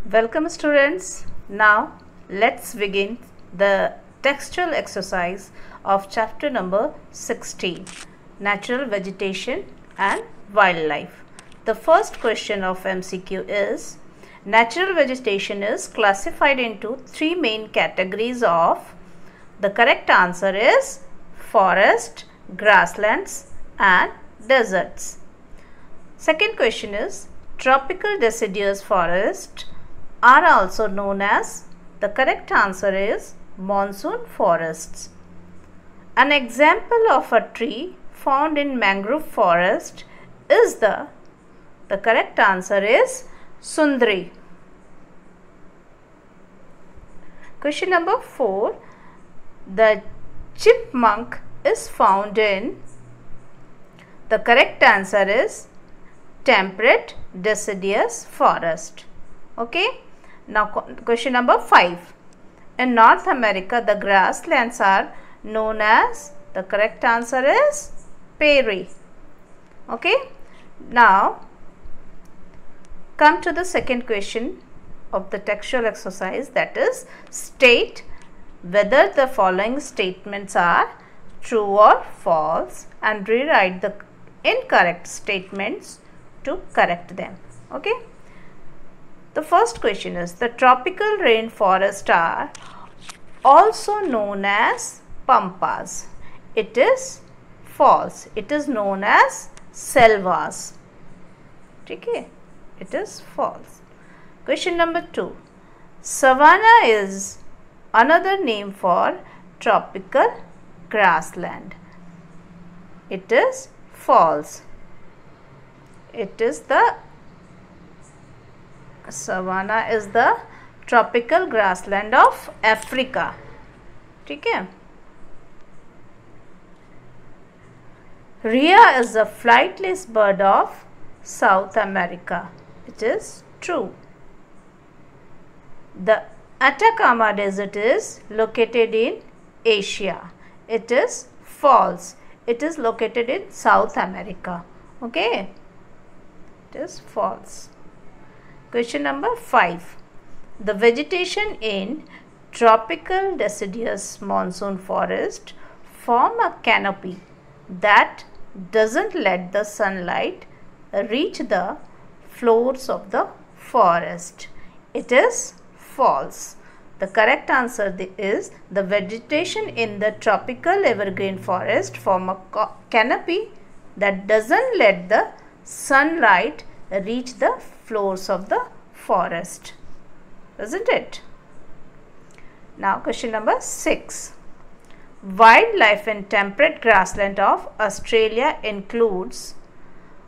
Welcome students. Now let's begin the textual exercise of chapter number 16, Natural Vegetation and Wildlife. The first question of MCQ is, natural vegetation is classified into three main categories of, the correct answer is forest, grasslands and deserts. Second question is, tropical deciduous forest are also known as, the correct answer is monsoon forests. An example of a tree found in mangrove forest is the correct answer is sundri. Question number 4, the chipmunk is found in, the correct answer is temperate deciduous forest. Okay. Now question number 5. In North America, the grasslands are known as, the correct answer is prairie. Okay. Now come to the second question of the textual exercise, that is, state whether the following statements are true or false and rewrite the incorrect statements to correct them. Okay. The first question is, the tropical rainforests are also known as pampas. It is false. It is known as selvas. Okay, it is false. Question number 2. Savanna is another name for tropical grassland. It is false. It is the savanna is the tropical grassland of Africa. Okay. Rhea is a flightless bird of South America. It is true. The Atacama Desert is located in Asia. It is false. It is located in South America. Okay. It is false. Question number 5. The vegetation in tropical deciduous monsoon forest form a canopy that doesn't let the sunlight reach the floors of the forest. It is false. The correct answer is, the vegetation in the tropical evergreen forest form a canopy that doesn't let the sunlight reach the floors of the forest, isn't it? Now question number 6. Wildlife in temperate grassland of Australia includes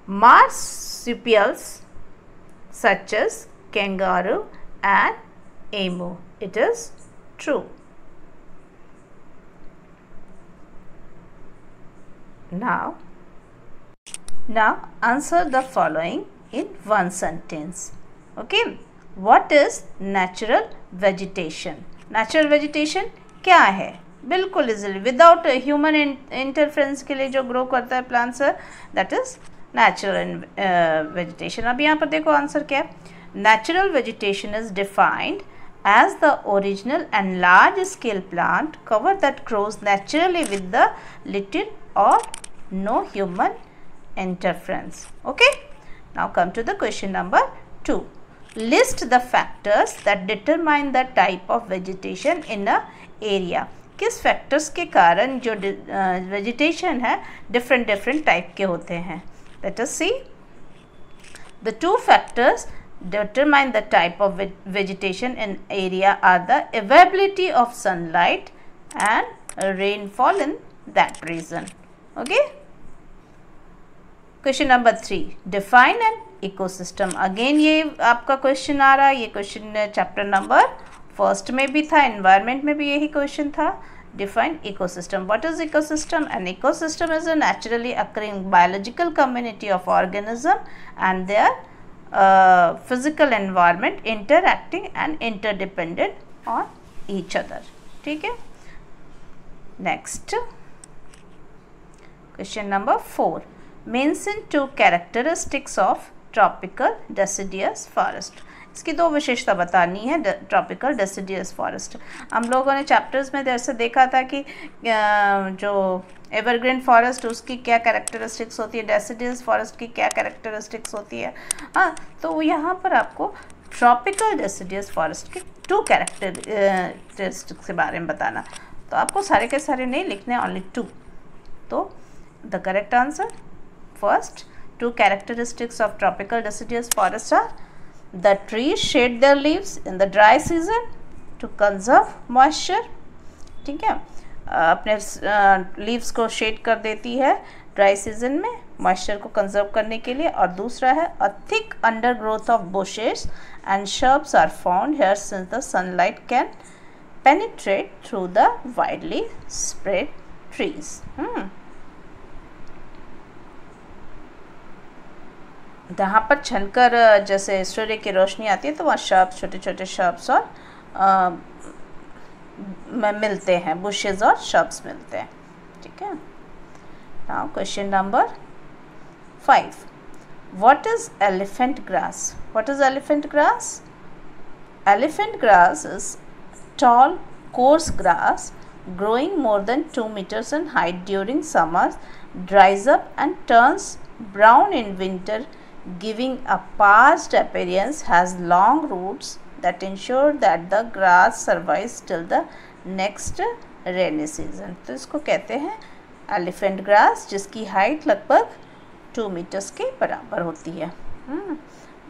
marsupials such as kangaroo and emu. It is true. Now answer the following in one sentence. Okay. What is natural vegetation? Natural vegetation क्या है? बिल्कुल easily without human interference के लिए जो grow करता है plants, that is natural vegetation. अब यहाँ पर देखो आंसर क्या है. Natural vegetation is defined as the original and large scale plant cover that grows naturally with the little or no human interference. Okay. Now come to the question number 2. List the factors that determine the type of vegetation in a area. किस factors के कारण जो vegetation है different type के होते हैं. Let us see. The two factors determine the type of vegetation in area are the availability of sunlight and rainfall in that region. Okay. Question number 3. Define an ecosystem. Again ये आपका question आ रहा है. ये question chapter number 1 में भी था, environment में भी यही क्वेश्चन था. Define ecosystem. What is ecosystem? An ecosystem is a naturally occurring biological community of organism and their physical environment interacting and interdependent on each other. ठीक है. Next, question number 4. Mention two characteristics of tropical deciduous forest. इसकी दो विशेषता बतानी है tropical deciduous forest. हम लोगों ने चैप्टर्स में जैसे देखा था कि जो एवरग्रीन फॉरेस्ट उसकी क्या कैरेक्टरिस्टिक्स होती है, डेसिडियस फॉरेस्ट की क्या कैरेक्टरिस्टिक्स होती है। हाँ, तो यहाँ पर आपको ट्रॉपिकल डेसिडियस फॉरेस्ट की 2 कैरेक्टरिस्टिक्स के बारे में बताना। तो आपको सारे के सारे नहीं लिखने, ओनली 2। तो the correct answer first, 2 characteristics of tropical deciduous forests are the trees shade their leaves in the dry season to conserve moisture, ठीक है, अपने लीव्स को शेड कर देती है ड्राई सीजन में मॉइस्चर को कंजर्व करने के लिए। और दूसरा है a thick undergrowth of bushes and shrubs are found here since the sunlight can penetrate through the widely spread trees। जहाँ पर छनकर जैसे सूर्य की रोशनी आती है तो वहाँ शर्ब्स, छोटे छोटे शर्ब्स और मिलते हैं, बुशेस और शर्ब्स मिलते हैं, ठीक है। Now question number 5, what is elephant grass? What is elephant grass? Elephant grass is tall coarse grass growing more than 2 meters in height during summer, dries up and turns brown in winter, giving a parched appearance, has long roots that ensure that the grass survives till the next rainy season। तो इसको कहते हैं elephant grass, जिसकी height लगभग 2 metres के बराबर होती है।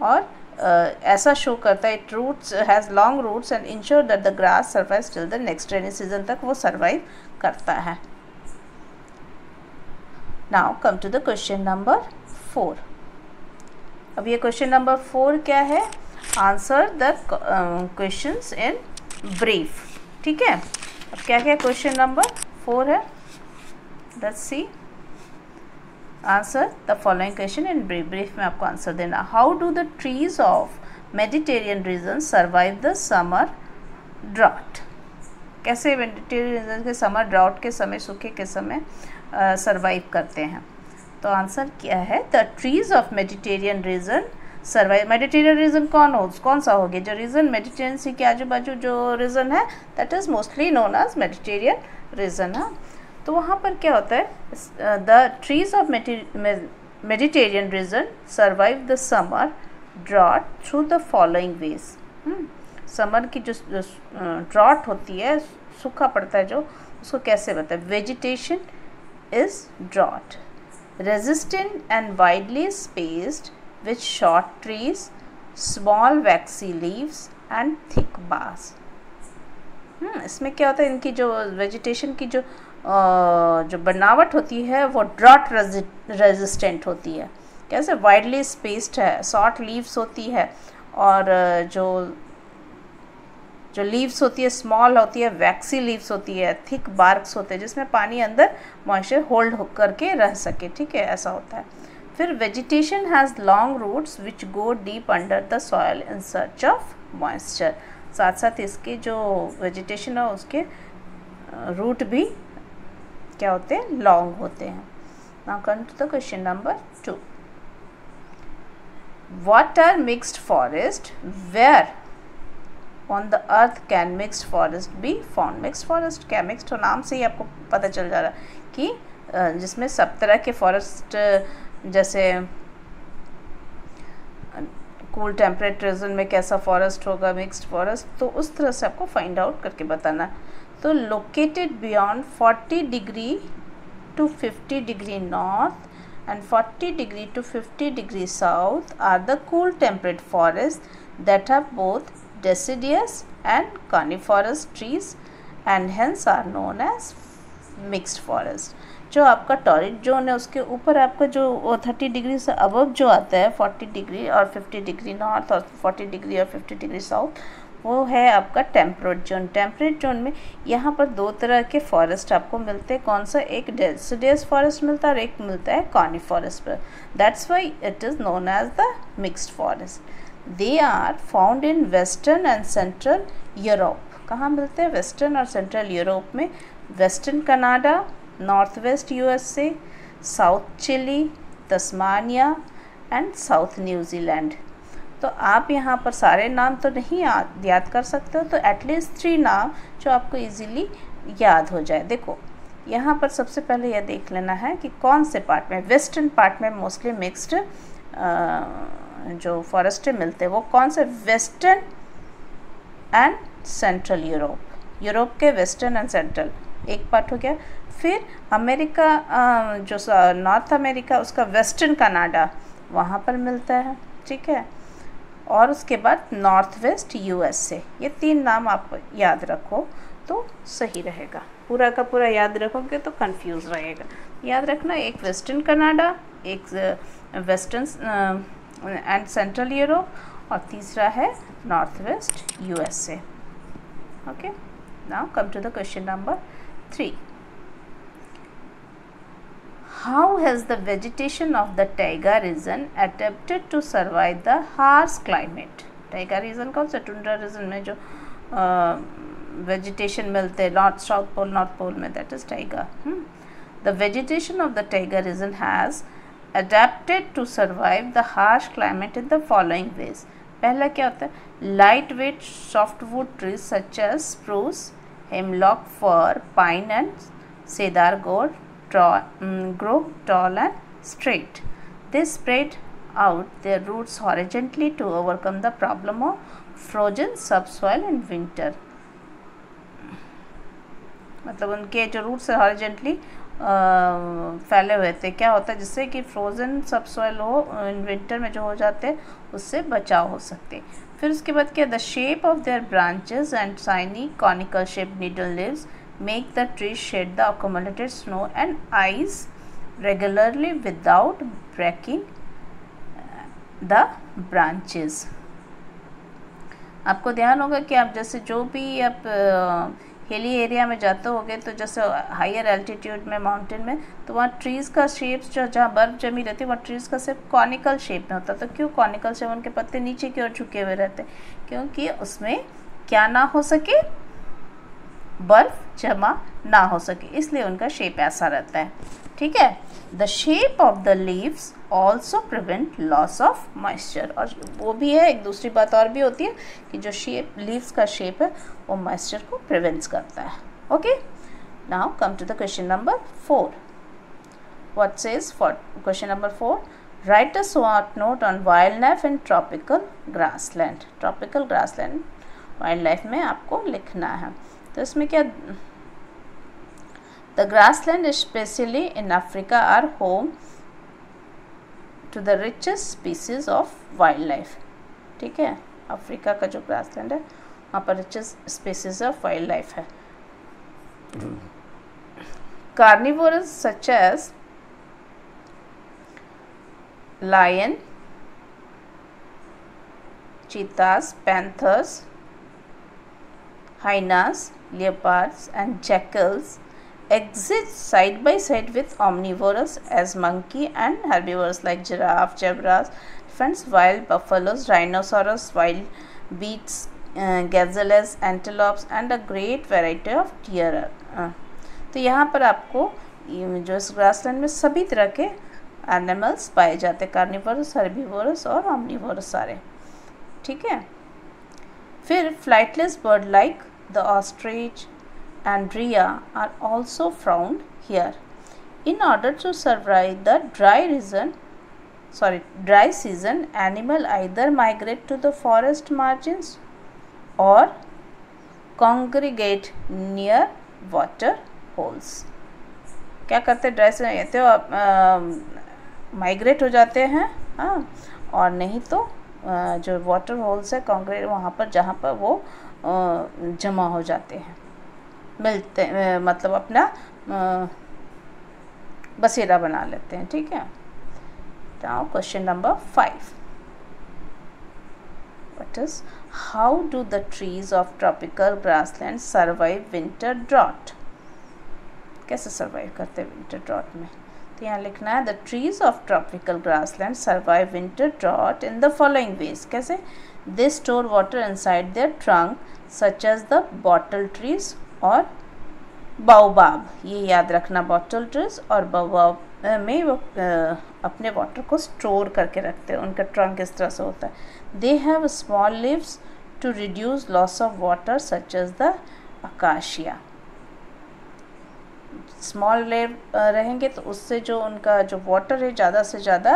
और ऐसा शो करता है, it roots has long roots and ensure that the grass survives till the next rainy season तक वो सर्वाइव करता है। Now come to the question number 4। अब ये क्वेश्चन नंबर 4 क्या है? Answer the questions in brief, ठीक है। अब क्या क्या क्वेश्चन नंबर 4 है, let's see. Answer the following question in brief. Brief में आपको आंसर देना। How do the trees of Mediterranean region survive the summer drought? कैसे मेडिटेरियन रीजन के समर ड्राउट के समय, सूखे के समय सर्वाइव करते हैं? तो आंसर क्या है? The trees of Mediterranean region survive. Mediterranean reason कौन सा हो गया? जो रीजन मेडिटेरियन सी के आजू बाजू जो रीजन है that is mostly known as Mediterranean region. हाँ, तो वहाँ पर क्या होता है? The trees of Mediterranean region survive the summer drought through the following ways. Summer की जो ड्रॉट होती है, सूखा पड़ता है जो, उसको कैसे बताए? Vegetation is drought, resistant and widely spaced with short trees, small waxy leaves and thick boughs। इसमें क्या होता है? इनकी जो वेजिटेशन की जो बनावट होती है वो ड्रॉट रेजिस्टेंट होती है। कैसे? वाइडली स्पेस्ड है, शॉर्ट लीव्स होती है, और जो लीव्स होती है स्मॉल होती है, वैक्सी लीव्स होती है, थिक बार्क्स होते हैं जिसमें पानी अंदर मॉइस्चर होल्ड होकर के रह सके, ठीक है, ऐसा होता है। फिर vegetation has long roots which go deep under the soil in search of moisture. साथ साथ इसके जो वेजिटेशन है उसके रूट भी क्या होते हैं? लॉन्ग होते हैं। Now come to the question number 2। What are mixed forest? Where on the earth can mixed forest be found? Mixed forest क्या? मिक्स्ड तो नाम से ही आपको पता चल जा रहा है कि जिसमें सब तरह के फॉरेस्ट, जैसे कूल टेम्परेट रीजन में कैसा फॉरेस्ट होगा मिक्स्ड फॉरेस्ट, तो उस तरह से आपको फाइंड आउट करके बताना। तो located beyond 40 degree to 50 degree north and 40 degree to 50 degree south are the cool temperate forest that have both deciduous and coniferous trees and hence are known as mixed forest। जो आपका torrid zone है उसके ऊपर आपका जो 30 degree से above जो आता है, 40 डिग्री और 50 डिग्री नॉर्थ और 40 डिग्री और 50 डिग्री साउथ, वो है आपका टेम्परेट जोन। टेम्परेट जोन में यहाँ पर 2 तरह के फॉरेस्ट आपको मिलते हैं। कौन सा? एक डेसिडियस फॉरेस्ट मिलता है और एक मिलता है कॉनिफरस पर। That's why it is known as the mixed forest. They are found in Western and Central Europe। कहाँ मिलते हैं? वेस्टर्न और सेंट्रल यूरोप में। Western Canada, north west USA, south Chile, Tasmania and south New Zealand. तो आप यहाँ पर सारे नाम तो नहीं याद कर सकते हो, तो एटलीस्ट 3 नाम जो आपको इजीली याद हो जाए। देखो यहाँ पर सबसे पहले यह देख लेना है कि कौन से पार्ट में, वेस्टर्न पार्ट में मोस्टली मिक्स्ड जो फॉरेस्ट मिलते हैं वो कौन से, western and central Europe, Europe के वेस्टर्न एंड सेंट्रल एक पार्ट हो गया। फिर अमेरिका जो नॉर्थ अमेरिका उसका वेस्टर्न कनाडा वहाँ पर मिलता है, ठीक है। और उसके बाद नॉर्थ वेस्ट यूएसए, ये 3 नाम आप याद रखो तो सही रहेगा। पूरा का पूरा याद रखोगे तो कंफ्यूज रहेगा। याद रखना, एक वेस्टर्न कनाडा, एक वेस्टर्न एंड सेंट्रल यूरोप और तीसरा है north west USA. Okay, now come to the question number 3. How has the vegetation of the taiga region adapted to survive the harsh climate? Taiga region कौन सा, tundra region में जो vegetation मिलते हैं, north south pole north pole में, that is taiga. The vegetation of the taiga region has adapted to survive the harsh climate in the following ways. पहला क्या होता है, lightweight softwood trees such as spruce, hemlock, fir, pine and cedar grow tall and straight. They spread out their roots horizontally to overcome the problem of frozen subsoil in winter. मतलब उनके जो roots horizontally फैले हुए थे, क्या होता है जिससे कि फ्रोज़न सबसॉइल हो इन विंटर में जो हो जाते हैं उससे बचाव हो सकते। फिर उसके बाद क्या, the shape of their branches and shiny conical shape needle leaves make the tree shed the accommodated snow and ice regularly without breaking the branches. आपको ध्यान होगा कि आप जैसे जो भी आप हिली एरिया में जाते होगे तो जैसे हायर एल्टीट्यूड में, माउंटेन में, तो वहाँ ट्रीज़ का शेप्स जो जहाँ बर्फ़ जमी रहती है वहाँ ट्रीज़ का शेप कॉनिकल शेप में होता है। तो क्यों कॉनिकल शेप, उनके पत्ते नीचे की ओर झुके हुए रहते हैं, क्योंकि उसमें क्या ना हो सके, बर्फ़ जमा ना हो सके, इसलिए उनका शेप ऐसा रहता है, ठीक है। The shape of the leaves also prevent loss of moisture, और वो भी है, एक दूसरी बात और भी होती है कि जो शेप लीव्स का शेप है वो मॉइस्चर को प्रिवेंट्स करता है। Okay, now come to the question number 4. What says for question number 4, write a short note on wild life in tropical grassland. Tropical grassland wild life में आपको लिखना है। तो इसमें क्या, the grassland especially in Africa are home to the richest species of wildlife. ठीक है, Africa का जो ग्रासलैंड है वहाँ पर richest species of wildlife है। Carnivores such as lion, cheetahs, panthers, hyenas, leopards and jackals exist side by side with omnivores as monkey and herbivores like giraffe, zebras, elephants, wild buffaloes, rhinoceros, wild beasts, gazelles, antelopes and a great variety of deer. तो यहाँ पर आपको जो इस grassland में सभी तरह के एनिमल्स पाए जाते हैं, कार्निवोरस, हर्बीवोरस और ओमनिवोरस सारे, ठीक है। फिर flightless bird like the ostrich and rhea are also found here. In order to survive the dry season, animal either migrate to the forest margins or congregate near water holes. क्या करते हैं, dry season ये तो migrate हो जाते हैं, हाँ, और नहीं तो जो वाटर होल्स है कॉन्क्रीट वहाँ पर जहाँ पर वो जमा हो जाते हैं, मिलते मतलब अपना बसेरा बना लेते हैं, ठीक है। Now question number 5, what is, how do the trees of tropical grassland survive winter drought. कैसे सर्वाइव करते हैं विंटर ड्रॉट में, तो यहाँ लिखना है the trees of tropical grassland survive winter drought in the following ways. कैसे, they store water inside their trunk such as the bottle trees और बाओबाब, ये याद रखना, बॉटल ट्रीज, और बाओबाब में वो अपने वाटर को स्टोर करके रखते हैं, उनका ट्रंक इस तरह से होता है। They have small leaves to reduce loss of water such as the acacia. Small leave रहेंगे तो उससे जो उनका जो वाटर है ज़्यादा से ज़्यादा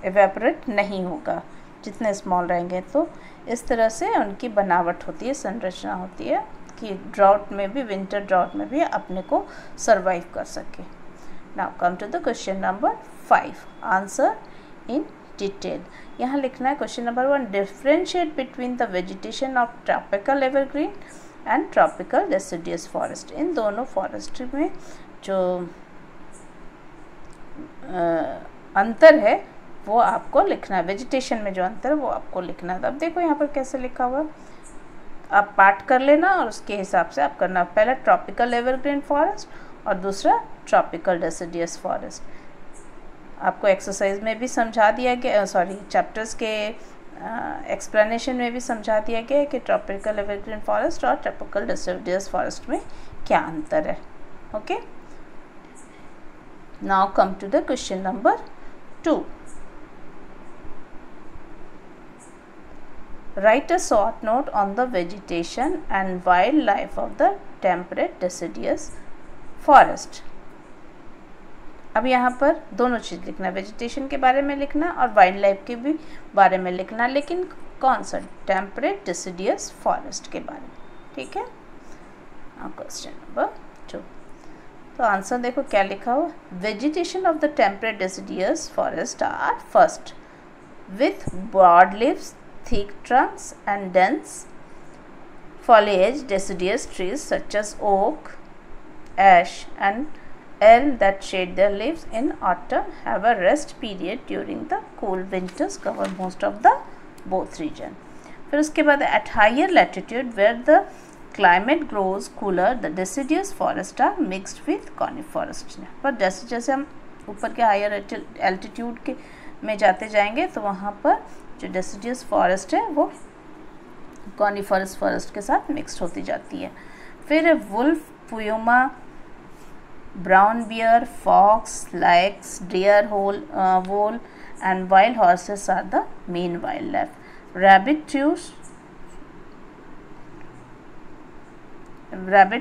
एवेपोरेट नहीं होगा जितने स्मॉल रहेंगे। तो इस तरह से उनकी बनावट होती है, संरचना होती है कि ड्राउट में भी, विंटर ड्राउट में भी अपने को सरवाइव कर सके। Now come to the question number 5, answer in detail. यहाँ लिखना है question number 1, differentiate between the vegetation of tropical evergreen and tropical deciduous forest. इन दोनों फॉरेस्ट में जो अंतर है वो आपको लिखना है, वेजिटेशन में जो अंतर है वो आपको लिखना है। अब देखो यहाँ पर कैसे लिखा हुआ, आप पार्ट कर लेना और उसके हिसाब से आप करना। पहला ट्रॉपिकल एवरग्रीन फॉरेस्ट और दूसरा ट्रॉपिकल डेसिडियस फॉरेस्ट। आपको एक्सरसाइज में भी समझा दिया गया, चैप्टर्स के एक्सप्लेनेशन में भी समझा दिया गया है कि ट्रॉपिकल एवरग्रीन फॉरेस्ट और ट्रॉपिकल डेसिडियस फॉरेस्ट में क्या अंतर है। Okay, now come to the question number 2। Write a short note on the vegetation and wildlife of the temperate deciduous forest। अब यहाँ पर दोनों चीज़ लिखना, वेजिटेशन के बारे में लिखना और वाइल्ड लाइफ के भी बारे में लिखना, लेकिन कौन सा, टेम्परेट डेसिडियस फॉरेस्ट के बारे में। ठीक है, क्वेश्चन नंबर 2। तो आंसर देखो क्या लिखा हुआ, vegetation of the temperate deciduous forest are first with broad leaves, thick trunks and dense foliage deciduous trees such as oak, ash and elm that shade their leaves in autumn have a rest period during the cool winters cover most of the both region। फिर उसके बाद at higher latitude where the climate grows cooler the deciduous forests are mixed with coniferous। पर जैसे जैसे हम ऊपर के higher altitude के में जाते जाएंगे तो वहाँ पर जो डेसिडियस फॉरेस्ट है वो कॉनिफरस फॉरेस्ट के साथ मिक्स्ड होती जाती है। फिर wolf, puma, brown bear, fox, lynx, deer, vole and wild horses are the main wildlife. Rabbit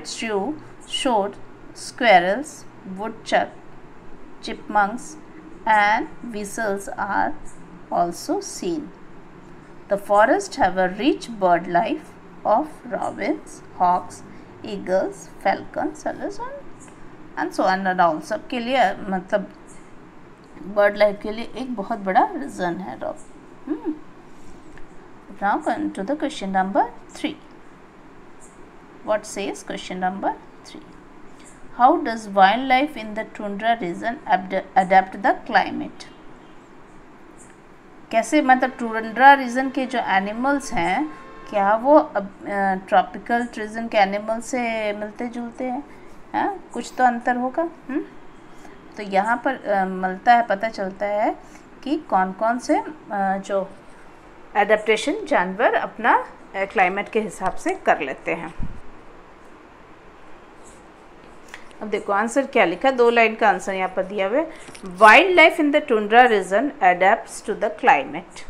shrew, shore, squirrels, woodchuck, chipmunks and weasels are also seen। The forest have a rich bird life of robins, hawks, eagles, falcons, and so on and all। सब के लिए मतलब bird life के लिए एक बहुत बड़ा reason है Rob. Now come to the question number 3। What says question number 3? How does wildlife in the tundra region adapt the climate? कैसे, मतलब टुंड्रा रीजन के जो एनिमल्स हैं क्या वो ट्रॉपिकल रीजन के एनिमल से मिलते जुलते हैं? कुछ तो अंतर होगा। तो यहाँ पर मिलता है, पता चलता है कि कौन कौन से जो एडेप्टेशन जानवर अपना क्लाइमेट के हिसाब से कर लेते हैं। अब देखो आंसर क्या लिखा, 2 लाइन का आंसर यहाँ पर दिया हुआ है। Wild life in the tundra region adapts to the climate.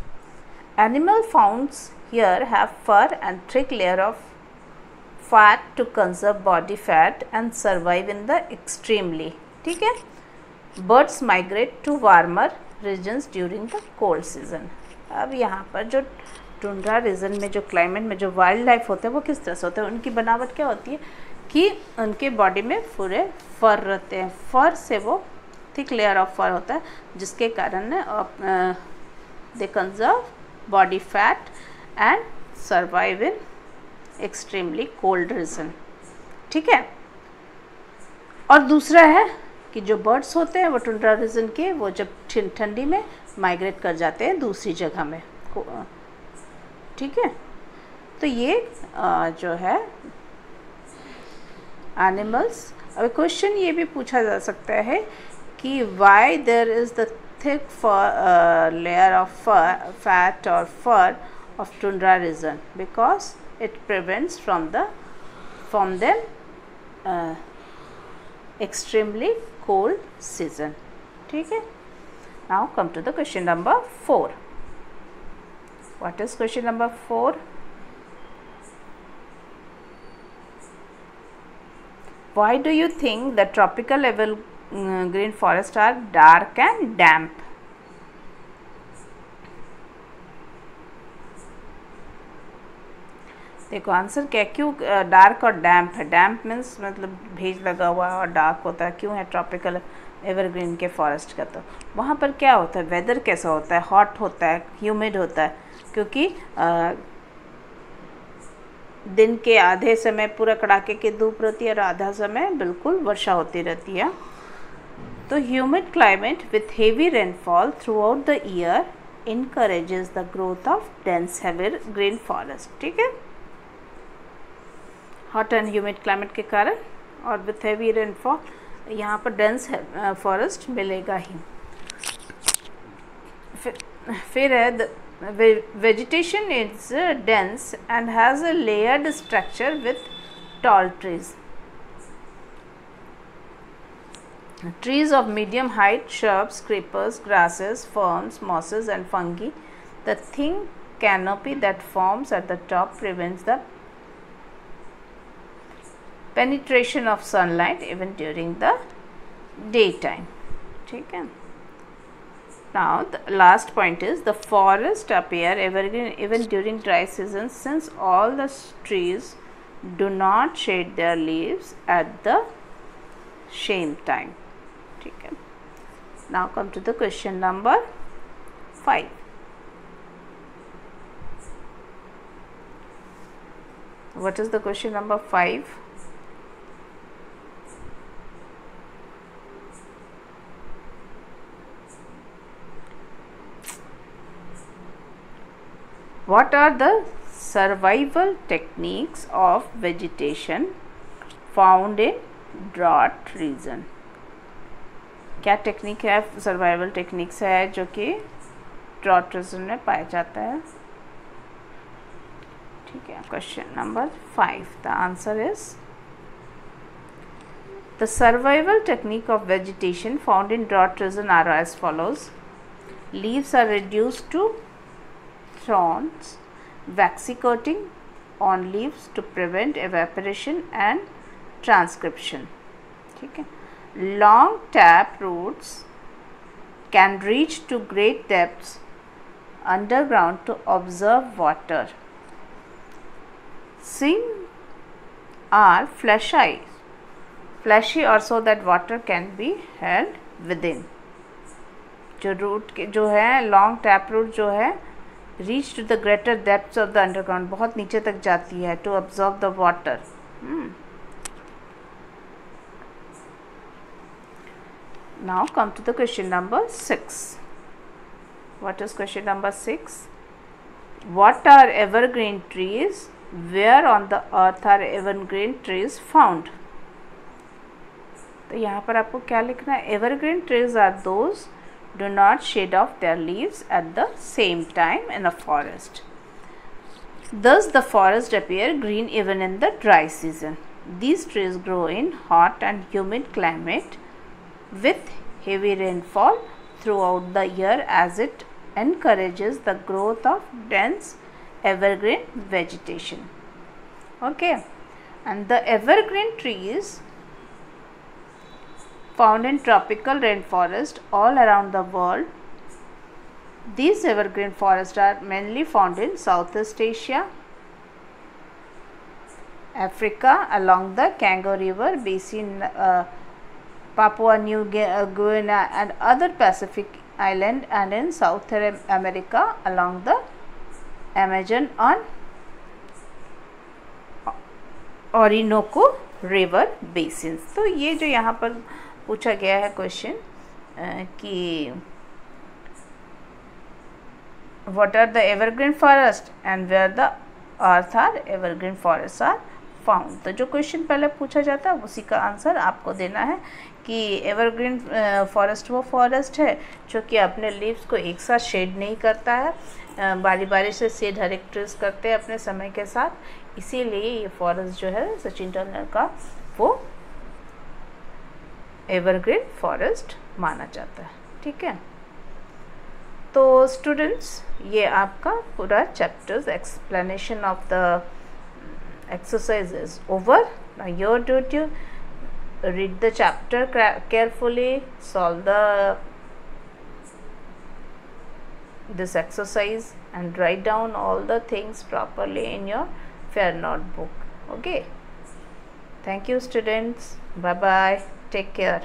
Animal founds here have fur and thick layer of fat to conserve body fat and survive in the extremely. ठीक है, birds migrate to warmer regions during the cold season. अब यहाँ पर जो tundra region में जो climate में जो वाइल्ड लाइफ होते हैं वो किस तरह से होते हैं, उनकी बनावट क्या होती है कि उनके बॉडी में पूरे फर रहते हैं। फर से वो थिक लेयर ऑफ फर होता है जिसके कारण they conserve body fat and survive in extremely cold region. ठीक है, और दूसरा है कि जो बर्ड्स होते हैं वो टुंड्रा रीजन के वो जब ठंडी में माइग्रेट कर जाते हैं दूसरी जगह में। ठीक है, तो ये जो है एनिमल्स। अब क्वेश्चन ये भी पूछा जा सकता है कि why there is the thick layer of fat और fur of tundra region, because it prevents from them extremely cold season. ठीक है. Now come to the question number 4. What is question number 4? Why do you think the tropical evergreen forests are dark and damp? देखो answer क्या, क्यों dark और डैम्प है. डैम्प means मतलब भेज लगा हुआ, और डार्क होता है. क्यों है ट्रॉपिकल एवरग्रीन के फॉरेस्ट का? तो वहाँ पर क्या होता है, वेदर कैसा होता है, हॉट होता है, ह्यूमिड होता है, क्योंकि दिन के आधे समय पूरा कड़ाके की धूप रहती है और आधा समय बिल्कुल वर्षा होती रहती है. तो humid climate with heavy rainfall through out the year encourages the growth of dense evergreen forest. ठीक है, हॉट एंड ह्यूमिड क्लाइमेट के कारण और विथ हेवी रेनफॉल यहाँ पर डेंस फॉरेस्ट मिलेगा ही. फिर है vegetation is dense and has a layered structure with tall trees. Trees of medium height, shrubs, creepers, grasses, ferns, mosses and fungi. The thin canopy that forms at the top prevents the penetration of sunlight even during the daytime. ठीक है. Now the last point is the forest appear evergreen even during dry seasons since all the trees do not shed their leaves at the same time. ठीक है. Now come to the question number 5. What is the question number 5? What are the survival techniques of vegetation found in drought region? क्या technique है, survival techniques है जो कि drought reason में पाया जाता है? ठीक है. Question number 5. The answer is the survival technique of vegetation found in drought region are as follows. Leaves are reduced to thorns, waxy coating on leaves to prevent evaporation and transcription. ठीक है. Long tap roots can reach to great depths underground to observe water. Some are fleshy or so that water can be held within. जो root के जो है long tap root जो है reach to the greater depths of the underground, बहुत नीचे तक जाती है to observe the water. Now come to the question number 6. What is question number 6? What are evergreen trees? Where on the earth are evergreen trees found? तो यहाँ पर आपको क्या लिखना है? Evergreen trees are those do not shed off their leaves at the same time in a forest. Thus the forest appear green even in the dry season. These trees grow in hot and humid climate with heavy rainfall throughout the year as it encourages the growth of dense evergreen vegetation. Okay, and the evergreen trees found in tropical rainforest all around the world. These evergreen forests are mainly found in Southeast Asia, Africa along the Congo River basin, Papua New Guinea and other Pacific island, and in South America along the Amazon and Orinoco River basins. तो ये जो यहाँ पर पूछा गया है question कि what are the evergreen forest and where the earth are evergreen forests are found. तो जो क्वेश्चन पहले पूछा जाता है उसी का आंसर आपको देना है कि एवरग्रीन फॉरेस्ट वो फॉरेस्ट है जो कि अपने लीव्स को एक साथ शेड नहीं करता है, बारी बारी से शेड हर एक ट्रीज करते हैं अपने समय के साथ. इसीलिए ये फॉरेस्ट जो है सचिन टेंडुलकर का वो एवरग्रीन फॉरेस्ट माना जाता है। ठीक है, तो स्टूडेंट्स ये आपका पूरा chapters explanation of the exercise is over. Now your duty, read the chapter carefully, solve this exercise and write down all the things properly in your fair notebook. Okay, thank you students, bye bye, take care.